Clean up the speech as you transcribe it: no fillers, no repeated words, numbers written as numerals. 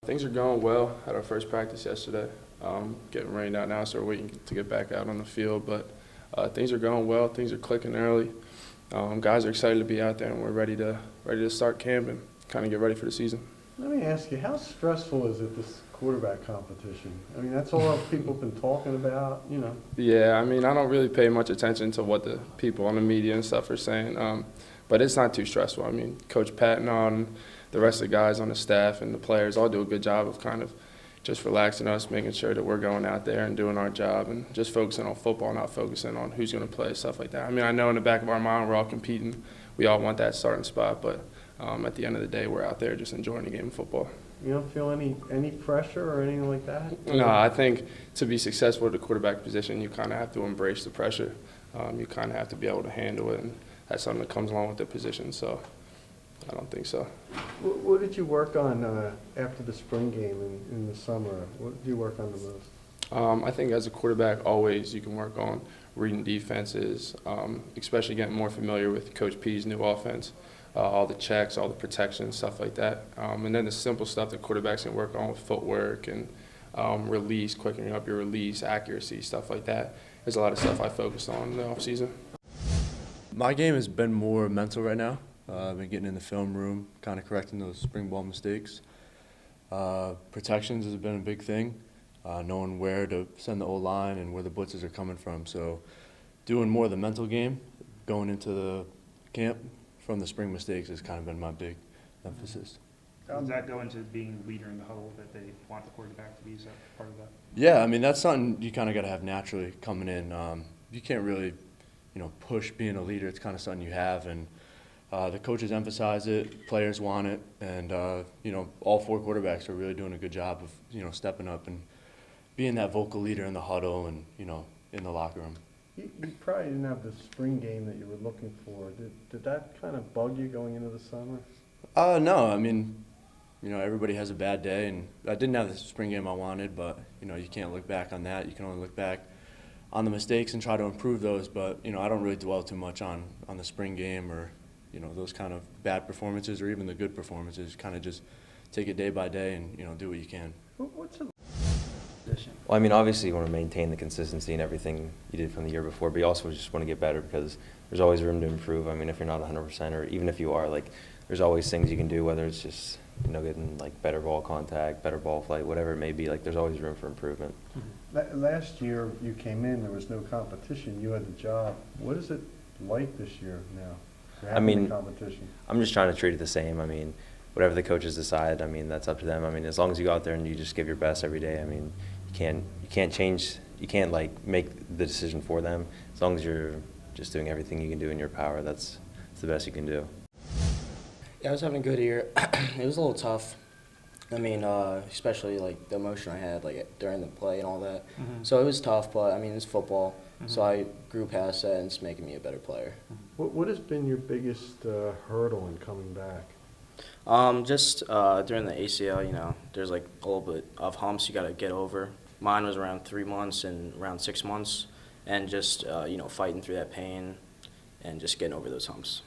Things are going well. Had our first practice yesterday. Getting rained out now, so we're waiting to get back out on the field. But things are going well. Things are clicking early. Guys are excited to be out there, and we're ready to start camp and kind of get ready for the season. Let me ask you, how stressful is it, this quarterback competition? I mean, that's all people have been talking about, you know. Yeah, I mean, I don't really pay much attention to what the people on the media and stuff are saying, but it's not too stressful. I mean, Coach Patton and the rest of the guys on the staff and the players all do a good job of kind of just relaxing us, making sure that we're going out there and doing our job and just focusing on football, not focusing on who's going to play, stuff like that. I mean, I know in the back of our mind we're all competing. We all want that starting spot, but at the end of the day, we're out there just enjoying the game of football. You don't feel any pressure or anything like that? No, I think to be successful at the quarterback position, you kind of have to embrace the pressure. You kind of have to be able to handle it, and that's something that comes along with the position. So I don't think so. What did you work on after the spring game in the summer? What did you work on the most? I think as a quarterback, always you can work on reading defenses, especially getting more familiar with Coach P's new offense. All the checks, all the protection, stuff like that. And then the simple stuff that quarterbacks can work on with footwork and release, quickening up your release, accuracy, stuff like that. There's a lot of stuff I focused on in the offseason. My game has been more mental right now. I've been getting in the film room, kind of correcting those spring ball mistakes. Protections has been a big thing, knowing where to send the O-line and where the blitzes are coming from. So doing more of the mental game, going into the camp from the spring mistakes has kind of been my big emphasis. Does that go into being leader in the huddle, that they want the quarterback to be? Is that part of that? Yeah, I mean, that's something you kind of got to have naturally coming in. You can't really, push being a leader. It's kind of something you have, and the coaches emphasize it, players want it, and, all four quarterbacks are really doing a good job of, stepping up and being that vocal leader in the huddle and, in the locker room. You probably didn't have the spring game that you were looking for. Did that kind of bug you going into the summer? No, I mean, everybody has a bad day, and I didn't have the spring game I wanted, but, you can't look back on that. You can only look back on the mistakes and try to improve those, but, I don't really dwell too much on the spring game or, those kind of bad performances or even the good performances. Kind of just take it day by day and, do what you can. What's it? Well, I mean, obviously you want to maintain the consistency and everything you did from the year before, but you also just want to get better because there's always room to improve. I mean, if you're not 100% or even if you are, there's always things you can do, whether it's just, getting, better ball contact, better ball flight, whatever it may be. There's always room for improvement. Last year you came in, there was no competition. You had the job. What is it like this year now? I mean, competition. I'm just trying to treat it the same. I mean, whatever the coaches decide, I mean, that's up to them. I mean, as long as you go out there and you just give your best every day, I mean, you can't change, you can't make the decision for them. As long as you're just doing everything you can do in your power, that's the best you can do. Yeah, I was having a good year. It was a little tough. I mean, especially the emotion I had during the play and all that. Mm-hmm. So it was tough, but I mean, it's football. Mm-hmm. So I grew past that, and it's making me a better player. What has been your biggest hurdle in coming back? Just during the ACL, there's a little bit of humps you got to get over. Mine was around 3 months and around 6 months, and just fighting through that pain and just getting over those humps.